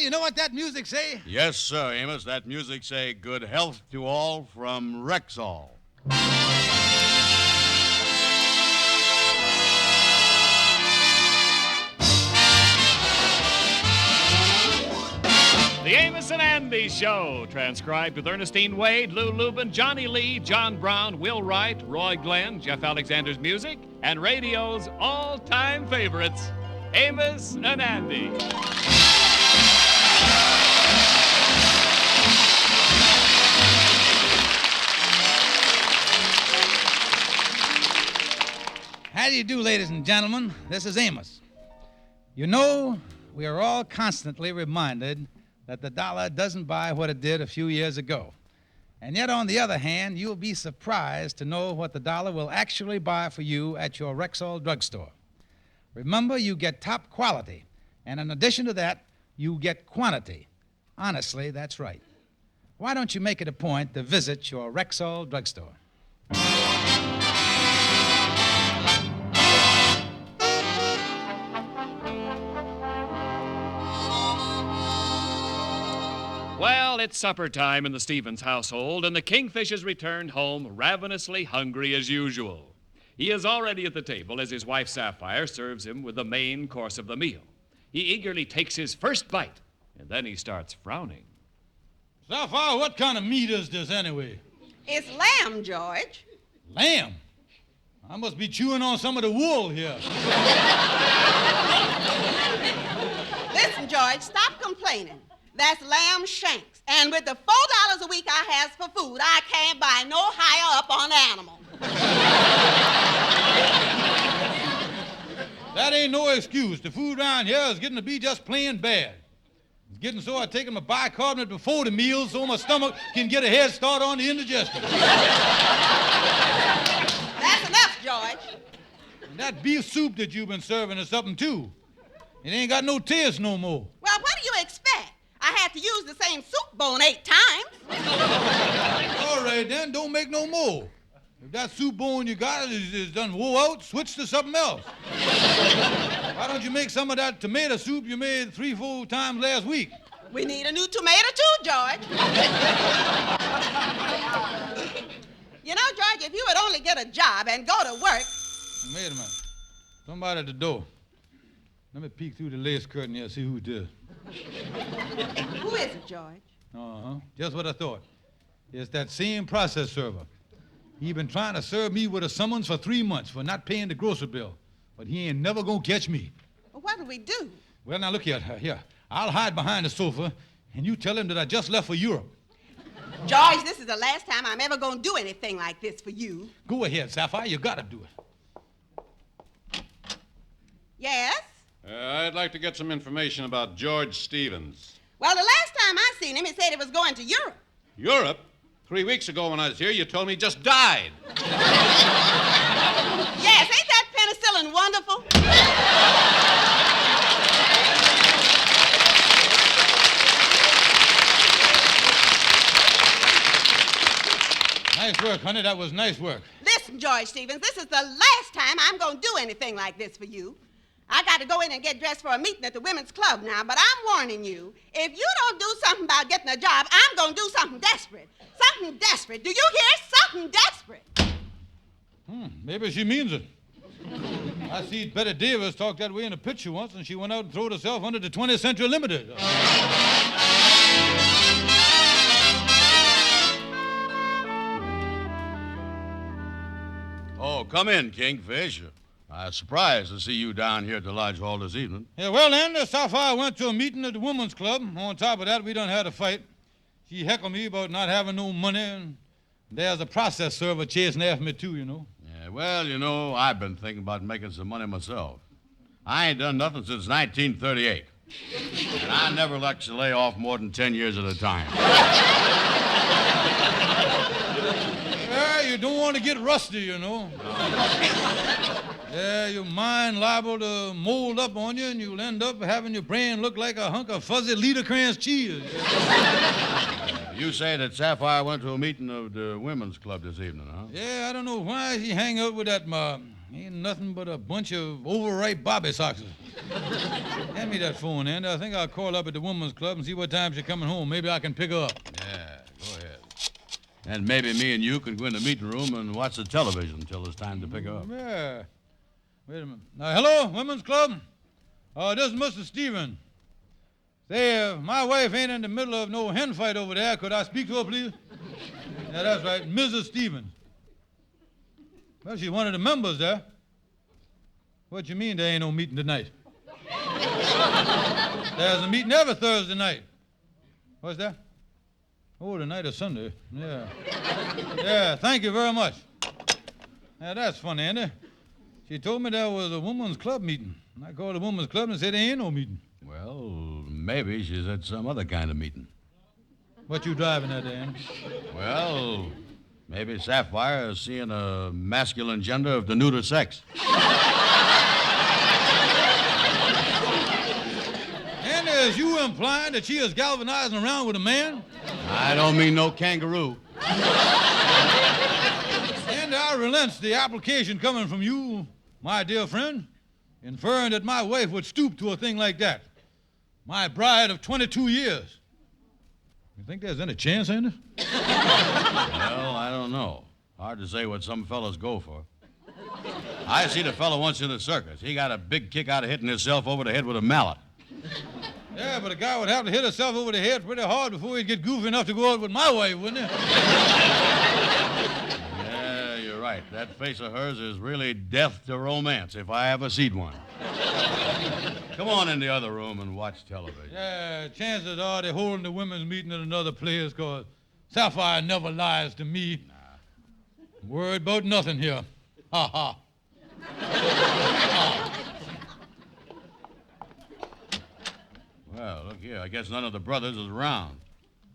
you know what that music say? Yes, sir, Amos. That music say good health to all from Rexall. The Amos and Andy Show, transcribed with Ernestine Wade, Lou Lubin, Johnny Lee, John Brown, Will Wright, Roy Glenn, Jeff Alexander's music, and radio's all-time favorites, Amos and Andy. How do you do, ladies and gentlemen? This is Amos. You know, we are all constantly reminded that the dollar doesn't buy what it did a few years ago. And yet, on the other hand, you'll be surprised to know what the dollar will actually buy for you at your Rexall drugstore. Remember, you get top quality, and in addition to that, you get quantity. Honestly, that's right. Why don't you make it a point to visit your Rexall drugstore? Well, it's supper time in the Stevens household, and the Kingfish has returned home ravenously hungry as usual. He is already at the table as his wife Sapphire serves him with the main course of the meal. He eagerly takes his first bite, and then he starts frowning. Sapphire, what kind of meat is this anyway? It's lamb, George. Lamb? I must be chewing on some of the wool here. Listen, George, stop complaining. That's lamb shanks. And with the $4 a week I has for food, I can't buy no higher up on animal. That ain't no excuse. The food around here is getting to be just plain bad. It's getting so I take them a bicarbonate before the meal so my stomach can get a head start on the indigestion. That's enough, George. And that beef soup that you've been serving is something, too. It ain't got no taste no more. Well, what do you expect? I had to use the same soup bone 8 times. All right, then, don't make no more. If that soup bone you got is done wore out, switch to something else. Why don't you make some of that tomato soup you made 3-4 times last week? We need a new tomato, too, George. You know, George, if you would only get a job and go to work... Wait a minute. Somebody at the door. Let me peek through the lace curtain here and see who it is. Who is it, George? Uh-huh. Just what I thought. It's that same process server. He been trying to serve me with a summons for 3 months for not paying the grocery bill. But he ain't never gonna catch me. Well, what do we do? Well, now look here. Here. I'll hide behind the sofa, and you tell him that I just left for Europe. George, this is the last time I'm ever gonna do anything like this for you. Go ahead, Sapphire. You gotta do it. Yes? I'd like to get some information about George Stevens. Well, the last time I seen him, he said he was going to Europe. Europe? 3 weeks ago when I was here, you told me he just died. Yes, ain't that penicillin wonderful? Nice work, honey. That was nice work. Listen, George Stevens, this is the last time I'm going to do anything like this for you. I got to go in and get dressed for a meeting at the women's club now, but I'm warning you, if you don't do something about getting a job, I'm going to do something desperate. Something desperate. Do you hear? Something desperate. Maybe she means it. I see Betty Davis talk that way in a picture once, and she went out and threw herself under the 20th Century Limited. Oh, come in, Kingfish. I'm surprised to see you down here at the Lodge Hall this evening. Yeah, well, then, Sapphire went to a meeting at the women's club. On top of that, we done had a fight. She heckled me about not having no money, and there's a process server chasing after me, too, you know. Yeah, well, you know, I've been thinking about making some money myself. I ain't done nothing since 1938. And I never like to lay off more than 10 years at a time. Yeah, you don't want to get rusty, you know. Yeah, your mind liable to mold up on you, and you'll end up having your brain look like a hunk of fuzzy Liederkranz cheese. You say that Sapphire went to a meeting of the women's club this evening, huh? Yeah, I don't know why she hang out with that Ain't nothing but a bunch of overripe bobby soxes. Hand me that phone, Andy. I think I'll call up at the women's club and see what time she's coming home. Maybe I can pick her up. Yeah, go ahead. And maybe me and you can go in the meeting room and watch the television until it's time to pick her up. Yeah. Wait a minute. Hello, women's club? This is Mr. Stephen. Say, my wife ain't in the middle of no hen fight over there. Could I speak to her, please? Yeah, that's right, Mrs. Stevens. Well, she's one of the members there. What you mean there ain't no meeting tonight? There's a meeting every Thursday night. What's that? Oh, tonight is Sunday. Yeah. Yeah, thank you very much. Yeah, that's funny, Andy. She told me there was a women's club meeting. I called the women's club and said there ain't no meeting. Well, maybe she's at some other kind of meeting. What you driving at, Andy? Well, maybe Sapphire is seeing a masculine gender of the neuter sex. And is you implying that she is galvanizing around with a man? I don't mean no kangaroo. And I relents the application coming from you, my dear friend, inferring that my wife would stoop to a thing like that. My bride of 22 years. You think there's any chance, Andy? Well, I don't know. Hard to say what some fellas go for. I seen a fellow once in the circus. He got a big kick out of hitting himself over the head with a mallet. Yeah, but a guy would have to hit himself over the head pretty hard before he'd get goofy enough to go out with my wife, wouldn't he? Yeah, you're right. That face of hers is really death to romance if I ever seen one. Come on in the other room and watch television. Yeah, chances are they're holding the women's meeting at another place because Sapphire never lies to me. Nah. Worried about nothing here. Ha ha. Well, look here. I guess none of the brothers is around.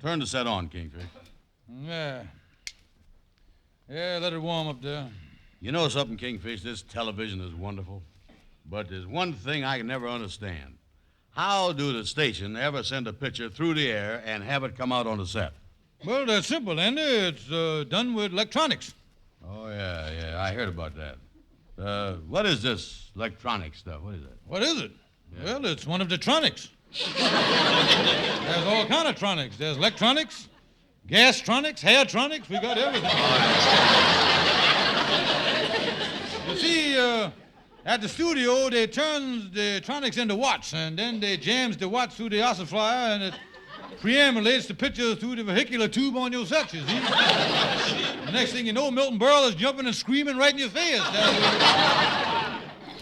Turn the set on, Kingfish. Yeah. Yeah, let it warm up there. You know something, Kingfish? This television is wonderful. But there's one thing I can never understand. How do the station ever send a picture through the air and have it come out on the set? Well, that's simple, Andy. It's done with electronics. Oh, yeah, I heard about that. What is this electronic stuff? What is it? What is it? Yeah. Well, it's one of the tronics. There's all kind of tronics. There's electronics, gas-tronics, hair-tronics. We got everything. You see, at the studio, they turns the tronics into watts, and then they jams the watts through the ossifier, and it preambulates the picture through the vehicular tube on your set, you see. The next thing you know, Milton Berle is jumping and screaming right in your face.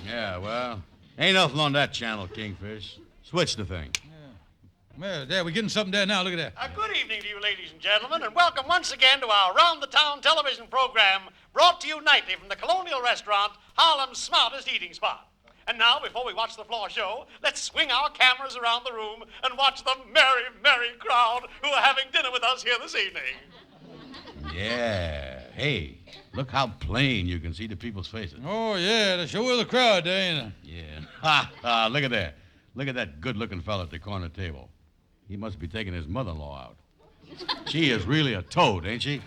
Yeah, well, ain't nothing on that channel, Kingfish. Switch the thing. Well, there, we're getting something there now. Look at that. Good evening to you, ladies and gentlemen, and welcome once again to our round-the-town television program brought to you nightly from the Colonial Restaurant, Harlem's smartest eating spot. And now, before we watch the floor show, let's swing our cameras around the room and watch the merry, merry crowd who are having dinner with us here this evening. Yeah. Hey, look how plain you can see the people's faces. Oh, yeah, the show is a crowd there, ain't it? Yeah. Ha, ha, look at that. Look at that good-looking fella at the corner table. He must be taking his mother-in-law out. She is really a toad, ain't she?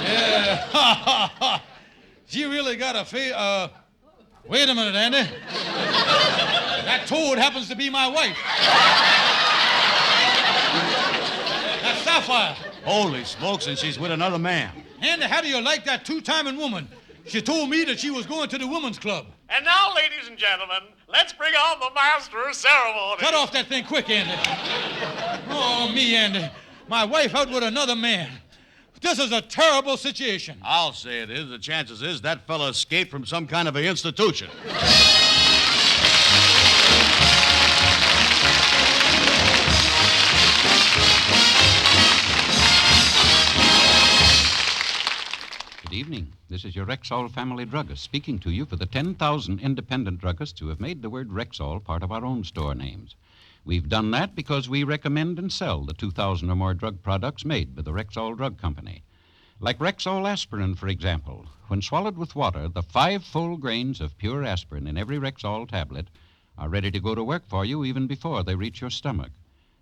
Yeah. Ha, ha, ha. She really got a face. Wait a minute, Andy. That toad happens to be my wife. That's Sapphire. Holy smokes, and she's with another man. Andy, how do you like that two-timing woman? She told me that she was going to the women's club. And now, ladies and gentlemen, let's bring on the master of ceremony. Cut off that thing quick, Andy. Oh, me, Andy. My wife out with another man. This is a terrible situation. I'll say it is. The chances is that fella escaped from some kind of an institution. Good evening. This is your Rexall family druggist speaking to you for the 10,000 independent druggists who have made the word Rexall part of our own store names. We've done that because we recommend and sell the 2,000 or more drug products made by the Rexall Drug Company. Like Rexall aspirin, for example. When swallowed with water, the 5 full grains of pure aspirin in every Rexall tablet are ready to go to work for you even before they reach your stomach.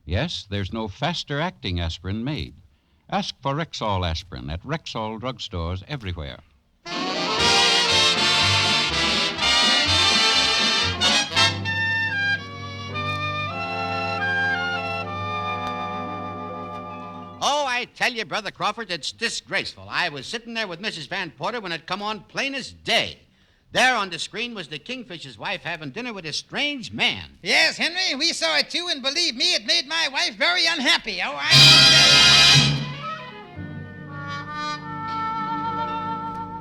Yes, there's no faster-acting aspirin made. Ask for Rexall aspirin at Rexall drugstores everywhere. I tell you, Brother Crawford, it's disgraceful. I was sitting there with Mrs. Van Porter when it come on plain as day. There on the screen was the Kingfisher's wife having dinner with a strange man. Yes, Henry, we saw it too, and believe me, it made my wife very unhappy. Oh, I...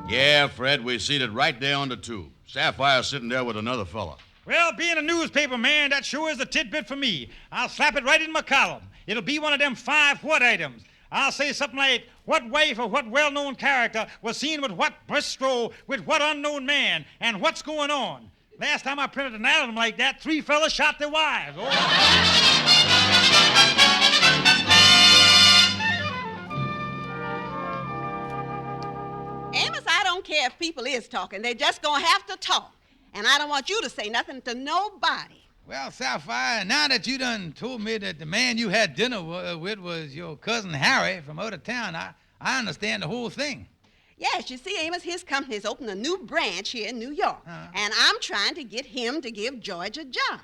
Yeah, Fred, we seen it right there on the tube. Sapphire sitting there with another fella. Well, being a newspaper man, that sure is a tidbit for me. I'll slap it right in my column. It'll be one of them 5 what items. I'll say something like, what wife or what well-known character was seen with what bistro with what unknown man, and what's going on. Last time I printed an item like that, 3 fellas shot their wives. Oh. Amos, I don't care if people is talking. They're just going to have to talk. And I don't want you to say nothing to nobody. Well, Sapphire, now that you done told me that the man you had dinner with was your cousin Harry from out of town, I understand the whole thing. Yes, you see, Amos, his company's opened a new branch here in New York. And I'm trying to get him to give George a job.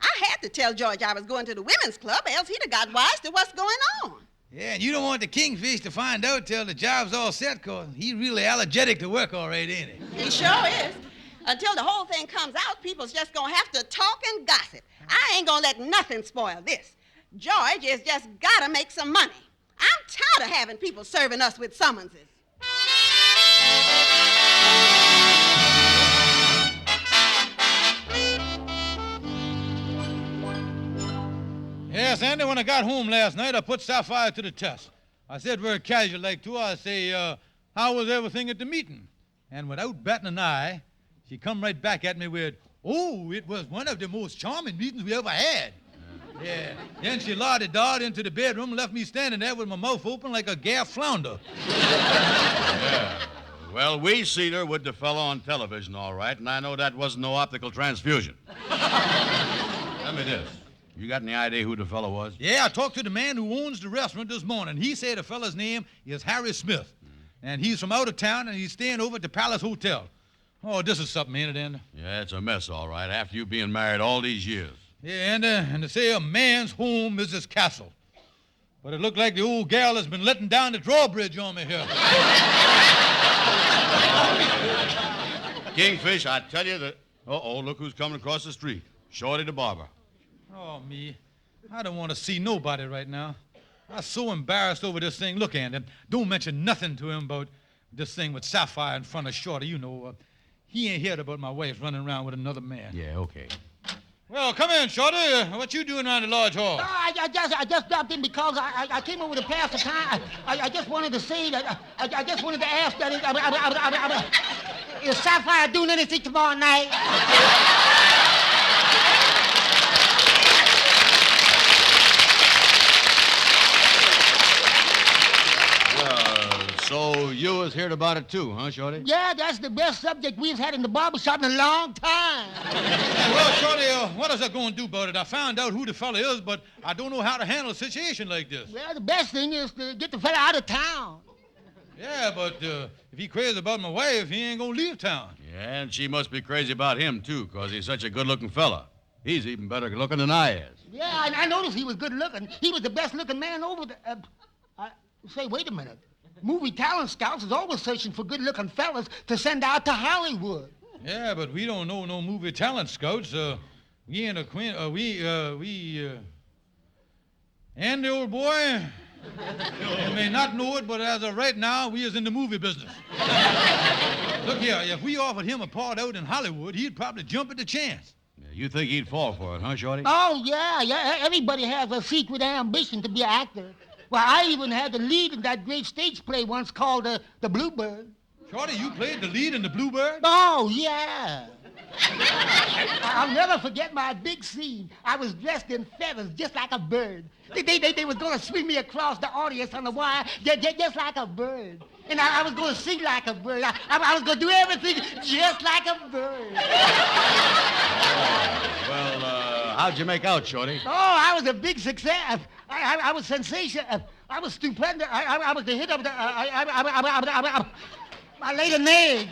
I had to tell George I was going to the women's club, else he'd have got wise to what's going on. Yeah, and you don't want the Kingfish to find out till the job's all set, 'cause he's really allergic to work already, ain't he? He sure is. Until the whole thing comes out, people's just gonna have to talk and gossip. I ain't gonna let nothing spoil this. George has just gotta make some money. I'm tired of having people serving us with summonses. Yes, Andy, when I got home last night, I put Sapphire to the test. I said very casual like to her, I say, how was everything at the meeting? And without batting an eye, she come right back at me with, oh, it was one of the most charming meetings we ever had. Yeah. Then she lauded Dart into the bedroom and left me standing there with my mouth open like a gaff flounder. Yeah. Well, we seen her with the fella on television, all right, and I know that wasn't no optical transfusion. Tell me this. You got any idea who the fella was? Yeah, I talked to the man who owns the restaurant this morning. He said the fella's name is Harry Smith. And he's from out of town, and he's staying over at the Palace Hotel. Oh, this is something, ain't it, Andy? Yeah, it's a mess, all right, after you being married all these years. Yeah, and they say a man's home is his castle. But it looked like the old gal has been letting down the drawbridge on me here. Kingfish, I tell you that... Uh-oh, look who's coming across the street. Shorty the barber. Oh, me. I don't want to see nobody right now. I'm so embarrassed over this thing. Look, Andy, don't mention nothing to him about this thing with Sapphire in front of Shorty. You know, he ain't heard about my wife running around with another man. Yeah, okay. Well, come in, Shorty. What you doing around the lodge hall? I just dropped in because I came over to pass the time. I just wanted to say that I just wanted to ask that is Sapphire doing anything tomorrow night? So you was heard about it too, huh, Shorty? Yeah, that's the best subject we've had in the barbershop in a long time. Well, Shorty, what is I going to do about it? I found out who the fella is, but I don't know how to handle a situation like this. Well, the best thing is to get the fella out of town. Yeah, but if he crazy about my wife, he ain't going to leave town. Yeah, and she must be crazy about him, too, because he's such a good-looking fella. He's even better looking than I is. Yeah, I noticed he was good looking. He was the best-looking man over there. Say, wait a minute. Movie talent scouts is always searching for good-looking fellas to send out to Hollywood. Yeah, but we don't know no movie talent scouts. We ain't Andy, old boy, you may not know it, but as of right now, we is in the movie business. Look here, if we offered him a part out in Hollywood, he'd probably jump at the chance. Yeah, you think he'd fall for it, huh, Shorty? Oh, yeah. Everybody has a secret ambition to be an actor. Well, I even had the lead in that great stage play once called The Bluebird. Shorty, you played the lead in The Bluebird? Oh, yeah. I'll never forget my big scene. I was dressed in feathers just like a bird. They was going to swing me across the audience on the wire just like a bird. And I was going to sing like a bird. I was going to do everything just like a bird. Well, how'd you make out, Shorty? Oh, I was a big success. I was sensational. I was stupendous. I was the hit of the... I laid an egg.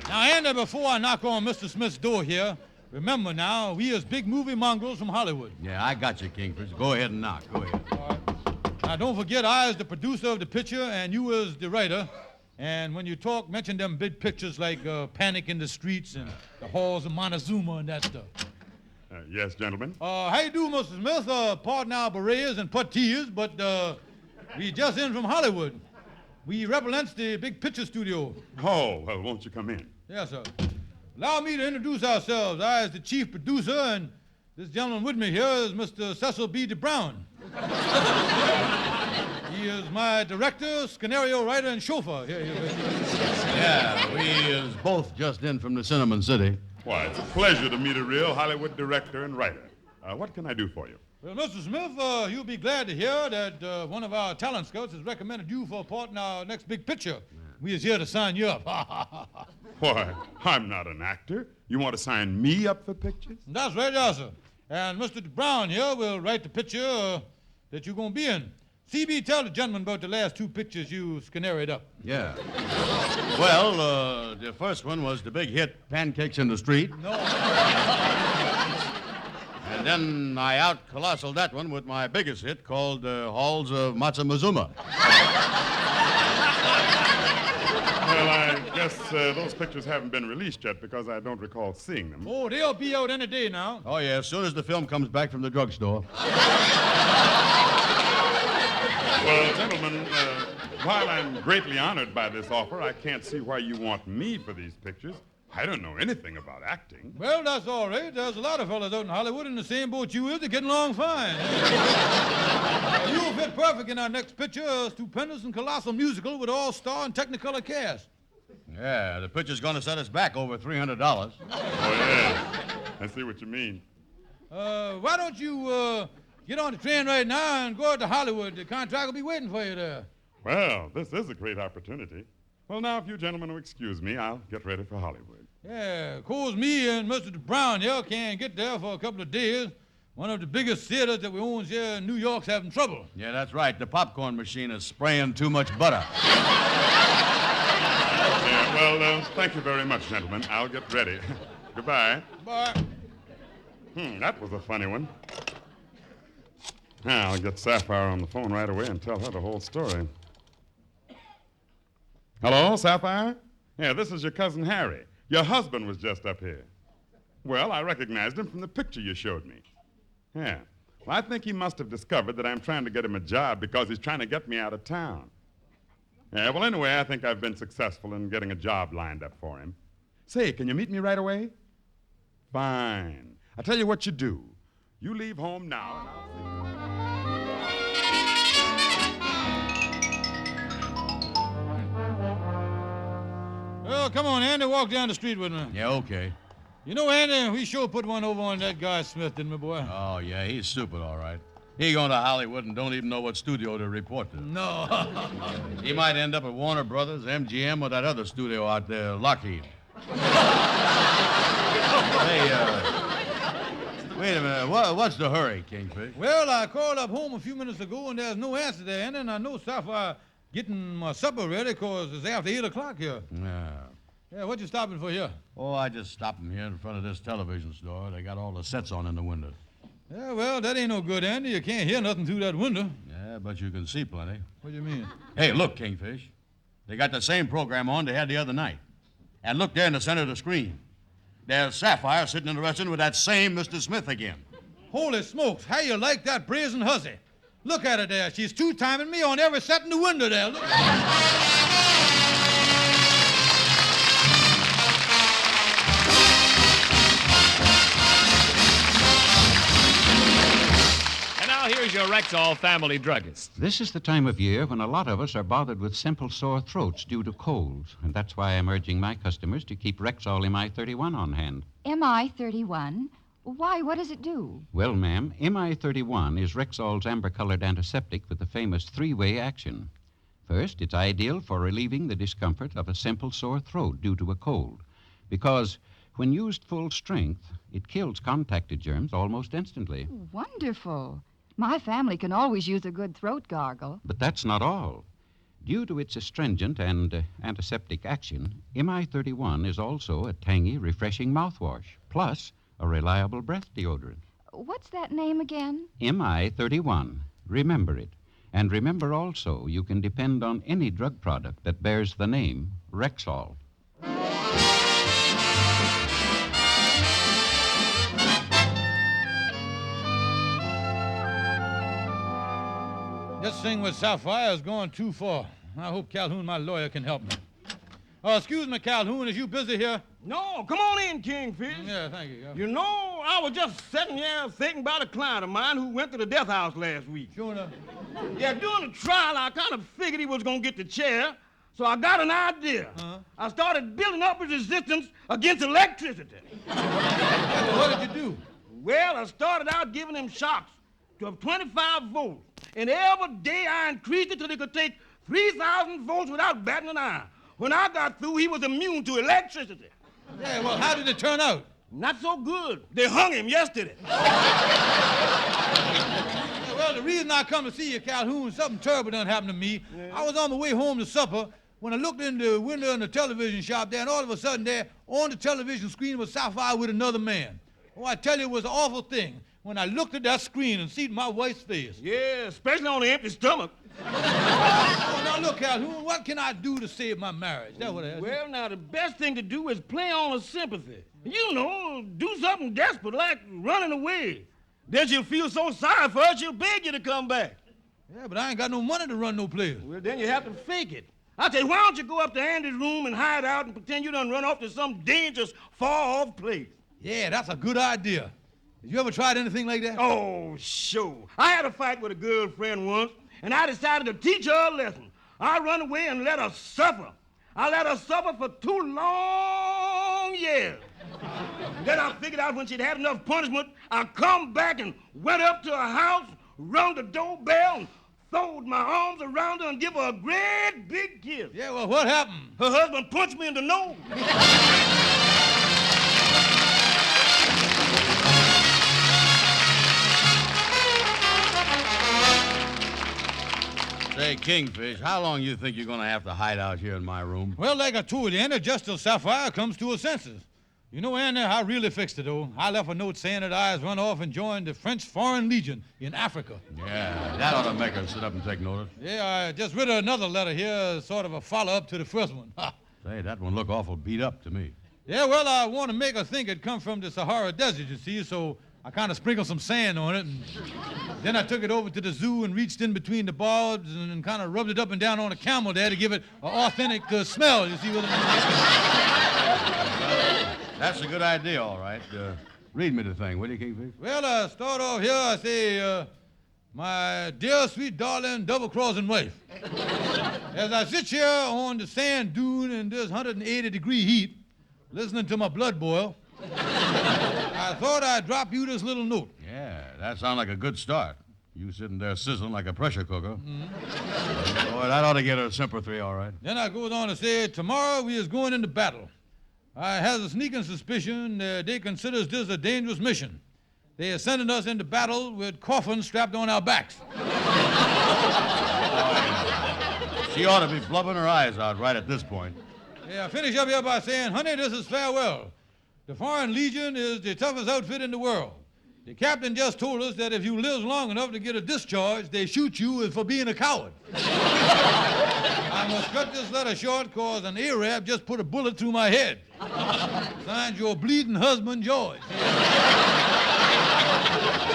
Now, Andy, before I knock on Mr. Smith's door here, remember now, we is big movie mongrels from Hollywood. Yeah, I got you, Kingfish. Go ahead and knock. Go ahead. All right. Now, don't forget, I is the producer of the picture, and you is the writer. And when you talk, mention them big pictures like Panic in the Streets and the Halls of Montezuma and that stuff. Yes, gentlemen. How you do, Mr. Smith? Pardon our berets and putteers, but we just in from Hollywood. We represents the big picture studio. Oh, well, won't you come in? Yes, sir. Allow me to introduce ourselves. I is the chief producer, and this gentleman with me here is Mr. Cecil B. DeBrown. He is my director, scenario writer, and chauffeur. Here. Yeah, we is both just in from the Cinnamon City. Why, it's a pleasure to meet a real Hollywood director and writer. What can I do for you? Well, Mr. Smith, you'll be glad to hear that one of our talent scouts has recommended you for a part in our next big picture. We is here to sign you up. Why, I'm not an actor. You want to sign me up for pictures? That's right, yes, sir. And Mr. Brown here will write the picture that you're going to be in. CB, tell the gentleman about the last two pictures you scenaried up. Yeah. Well, the first one was the big hit, Pancakes in the Street. No. And then I out-colossal that one with my biggest hit called Halls of Montezuma. Well, I guess those pictures haven't been released yet because I don't recall seeing them. Oh, they'll be out any day now. Oh, yeah, as soon as the film comes back from the drugstore. Well, gentlemen, while I'm greatly honored by this offer, I can't see why you want me for these pictures. I don't know anything about acting. Well, that's all right. There's a lot of fellas out in Hollywood in the same boat you is. They're getting along fine. You'll fit perfect in our next picture, a stupendous and colossal musical with all-star and Technicolor cast. Yeah, the picture's going to set us back over $300. Oh, yeah. I see what you mean. Why don't you get on the train right now and go out to Hollywood? The contract will be waiting for you there. Well, this is a great opportunity. Well, now, if you gentlemen will excuse me, I'll get ready for Hollywood. Yeah, of course, me and Mr. Brown here can't get there for a couple of days. One of the biggest theaters that we own here in New York's having trouble. Yeah, that's right. The popcorn machine is spraying too much butter. Yeah, well, thank you very much, gentlemen. I'll get ready. Goodbye. Bye. That was a funny one. Now, I'll get Sapphire on the phone right away and tell her the whole story. Hello, Sapphire? Yeah, this is your cousin Harry. Your husband was just up here. Well, I recognized him from the picture you showed me. Yeah. Well, I think he must have discovered that I'm trying to get him a job because he's trying to get me out of town. Yeah, well, anyway, I think I've been successful in getting a job lined up for him. Say, can you meet me right away? Fine. I'll tell you what you do. You leave home now, and I'll see you. Well, come on, Andy, walk down the street with me. Yeah, okay. You know, Andy, we sure put one over on that guy Smith, didn't we, boy? Oh, yeah, he's stupid, all right. He going to Hollywood and don't even know what studio to report to. No. He might end up at Warner Brothers, MGM, or that other studio out there, Lockheed. Hey, wait a minute. What's the hurry, Kingfish? Well, I called up home a few minutes ago, and there's no answer there, Andy, and I know Sapphire getting my supper ready because it's after 8 o'clock here. Yeah. Yeah, what you stopping for here? Oh, I just stopped him here in front of this television store. They got all the sets on in the window. Yeah, well, that ain't no good, Andy. You can't hear nothing through that window. Yeah, but you can see plenty. What do you mean? Hey, look, Kingfish. They got the same program on they had the other night. And look there in the center of the screen. There's Sapphire sitting in the restaurant with that same Mr. Smith again. Holy smokes, how you like that brazen hussy? Look at her there. She's two-timing me on every set in the window there. Look. And now here's your Rexall family druggist. This is the time of year when a lot of us are bothered with simple sore throats due to colds, and that's why I'm urging my customers to keep Rexall MI31 on hand. MI31? Why, what does it do? Well, ma'am, MI31 is Rexall's amber-colored antiseptic with the famous three-way action. First, it's ideal for relieving the discomfort of a simple sore throat due to a cold, because when used full strength, it kills contacted germs almost instantly. Wonderful. My family can always use a good throat gargle. But that's not all. Due to its astringent and antiseptic action, MI31 is also a tangy, refreshing mouthwash, plus a reliable breath deodorant. What's that name again? MI31. Remember it. And remember also, you can depend on any drug product that bears the name Rexall. This thing with Sapphire is going too far. I hope Calhoun, my lawyer, can help me. Excuse me, Calhoun, is you busy here? No, come on in, Kingfish. Yeah, thank you. You know, I was just sitting here thinking about a client of mine who went to the death house last week. Sure enough. Yeah, during the trial, I kind of figured he was going to get the chair, so I got an idea. Uh-huh. I started building up his resistance against electricity. Well, what did you do? Well, I started out giving him shocks to 25 volts, and every day I increased it till he could take 3,000 volts without batting an eye. When I got through, he was immune to electricity. Yeah, well, how did it turn out? Not so good. They hung him yesterday. Well, the reason I come to see you, Calhoun, something terrible done happened to me. Yeah. I was on my way home to supper when I looked in the window in the television shop there, and all of a sudden there, on the television screen was Sapphire with another man. Oh, I tell you, it was an awful thing when I looked at that screen and seen my wife's face. Yeah, especially on an empty stomach. Oh, now look, Calhoun, what can I do to save my marriage? That's what I asked. Well, now, the best thing to do is play on her sympathy. You know, do something desperate like running away. Then she'll feel so sorry for her, she'll beg you to come back. Yeah, but I ain't got no money to run no place. Well, then you have to fake it. I tell you, why don't you go up to Andy's room and hide out and pretend you done run off to some dangerous, far-off place? Yeah, that's a good idea. Have you ever tried anything like that? Oh, sure. I had a fight with a girlfriend once, and I decided to teach her a lesson. I run away and let her suffer. I let her suffer for 2 long years. Then I figured out when she'd had enough punishment, I come back and went up to her house, rung the doorbell, and throwed my arms around her and give her a great big kiss. Yeah, well, what happened? Her husband punched me in the nose. Say, Kingfish, how long you think you're going to have to hide out here in my room? Well, like I told you, Andy, just till Sapphire comes to her senses. You know, Andy, I really fixed it, though. I left a note saying that I was run off and joined the French Foreign Legion in Africa. Yeah, that ought to make her sit up and take notice. Yeah, I just read another letter here, sort of a follow-up to the first one. Say, that one look awful beat up to me. Yeah, well, I want to make her think it come from the Sahara Desert, you see, so I kind of sprinkled some sand on it, and then I took it over to the zoo and reached in between the barbs and kind of rubbed it up and down on a camel there to give it an authentic smell, you see what I mean? That's a good idea, all right. Read me the thing, will you, Kingfish? Well, I start off here, I say, my dear, sweet, darling, double-crossing wife. As I sit here on the sand dune in this 180-degree heat, listening to my blood boil, I thought I'd drop you this little note. Yeah, that sounds like a good start. You sitting there sizzling like a pressure cooker. Mm-hmm. Boy, that ought to get her sympathy, all right. Then I goes on to say, tomorrow we is going into battle. I has a sneaking suspicion they considers this a dangerous mission. They are sending us into battle with coffins strapped on our backs. She ought to be blubbering her eyes out right at this point. Yeah, I finish up here by saying, honey, this is farewell. The Foreign Legion is the toughest outfit in the world. The captain just told us that if you live long enough to get a discharge, they shoot you for being a coward. I must cut this letter short because an Arab just put a bullet through my head. Signed, your bleeding husband, George.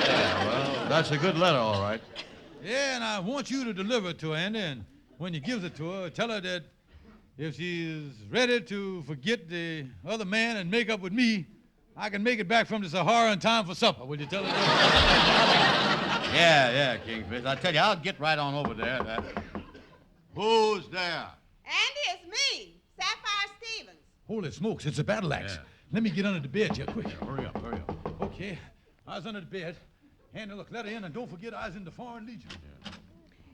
Yeah, well, that's a good letter, all right. Yeah, and I want you to deliver it to her, Andy, and when you give it to her, tell her that if she's ready to forget the other man and make up with me, I can make it back from the Sahara in time for supper. Will you tell her that? Yeah, Kingfish. I tell you, I'll get right on over there. Who's there? Andy, it's me, Sapphire Stevens. Holy smokes, it's a battle axe. Yeah. Let me get under the bed here, quick. Yeah, hurry up. Okay, I was under the bed. Andy, look, let her in, and don't forget I was in the Foreign Legion. Yeah.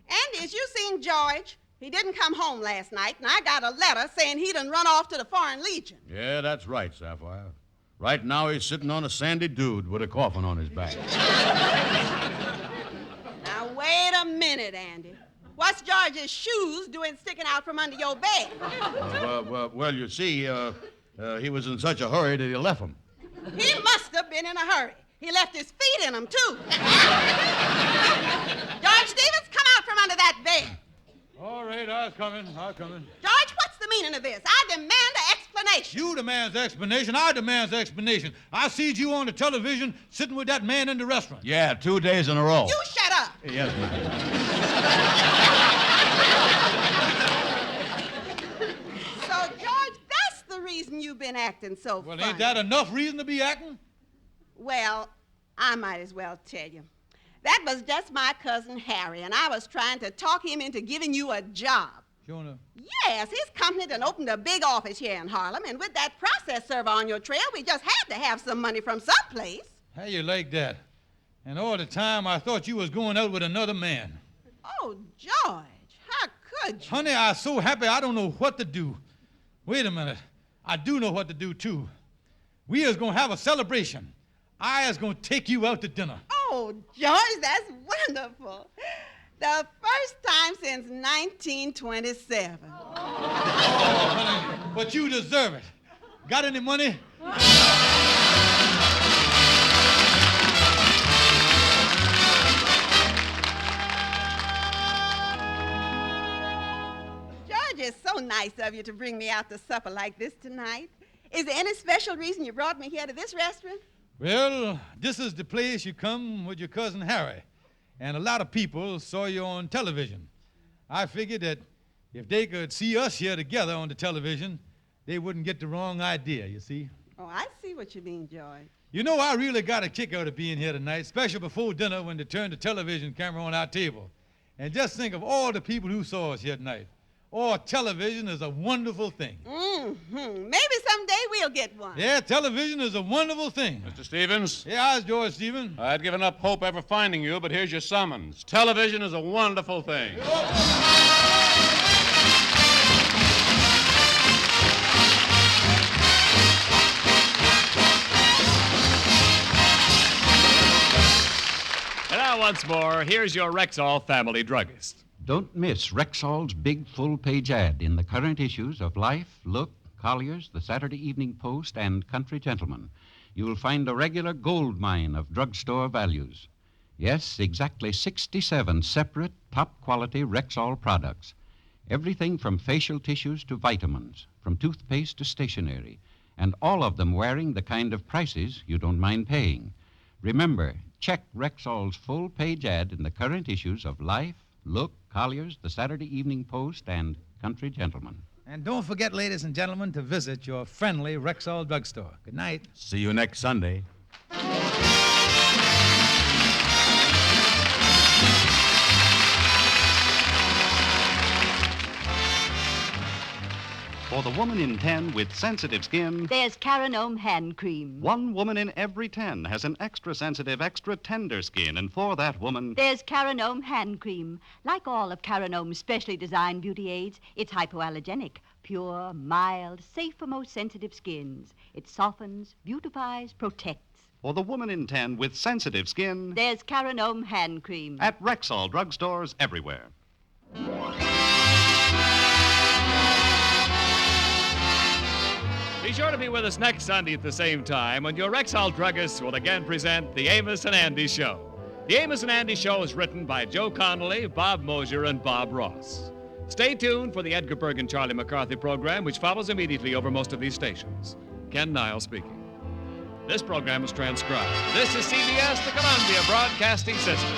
Andy, has you seen George? He didn't come home last night, and I got a letter saying he done run off to the Foreign Legion. Yeah, that's right, Sapphire. Right now he's sitting on a sandy dude with a coffin on his back. Now, wait a minute, Andy. What's George's shoes doing sticking out from under your bed? Well, you see, he was in such a hurry that he left them. He must have been in a hurry. He left his feet in them, too. George Stevens, come out from under that bed. All right, I'll come in. George, what's the meaning of this? I demand an explanation. You demands explanation. I demands explanation. I seen you on the television sitting with that man in the restaurant. Yeah, 2 days in a row. You shut up. Yes, ma'am. So, George, that's the reason you've been acting so funny. Well, ain't that enough reason to be acting? Well, I might as well tell you. That was just my cousin Harry, and I was trying to talk him into giving you a job. Sure enough. Yes, his company done opened a big office here in Harlem, and with that process server on your trail, we just had to have some money from someplace. How you like that? And all the time I thought you was going out with another man. Oh, George, how could you? Honey, I'm so happy I don't know what to do. Wait a minute. I do know what to do, too. We is going to have a celebration. I is going to take you out to dinner. Oh, George, that's wonderful. The first time since 1927. Oh, honey, but you deserve it. Got any money? George, it's so nice of you to bring me out to supper like this tonight. Is there any special reason you brought me here to this restaurant? Well, this is the place you come with your cousin Harry. And a lot of people saw you on television. I figured that if they could see us here together on the television, they wouldn't get the wrong idea, you see. Oh, I see what you mean, George. You know, I really got a kick out of being here tonight, especially before dinner when they turned the television camera on our table. And just think of all the people who saw us here tonight. Oh, television is a wonderful thing. Maybe someday we'll get one. Yeah, television is a wonderful thing. Mr. Stevens? Yeah, it's George Stevens. I'd given up hope ever finding you, but here's your summons. Television is a wonderful thing. And now, once more, here's your Rexall family druggist. Don't miss Rexall's big full-page ad in the current issues of Life, Look, Collier's, the Saturday Evening Post, and Country Gentleman. You'll find a regular gold mine of drugstore values. Yes, exactly 67 separate, top-quality Rexall products. Everything from facial tissues to vitamins, from toothpaste to stationery, and all of them wearing the kind of prices you don't mind paying. Remember, check Rexall's full-page ad in the current issues of Life, Look, Collier's, the Saturday Evening Post, and Country Gentleman. And don't forget, ladies and gentlemen, to visit your friendly Rexall drugstore. Good night. See you next Sunday. For the woman in 10 with sensitive skin, there's Carinome hand cream. 1 woman in every 10 has an extra sensitive, extra tender skin, and for that woman, there's Carinome hand cream. Like all of Carinome's specially designed beauty aids, it's hypoallergenic, pure, mild, safe for most sensitive skins. It softens, beautifies, protects. For the woman in 10 with sensitive skin, there's Carinome hand cream. At Rexall drugstores everywhere. Be sure to be with us next Sunday at the same time when your Rexall druggists will again present the Amos and Andy Show. The Amos and Andy Show is written by Joe Connolly, Bob Mosier, and Bob Ross. Stay tuned for the Edgar Berg and Charlie McCarthy program, which follows immediately over most of these stations. Ken Niles speaking. This program is transcribed. This is CBS, the Columbia Broadcasting System.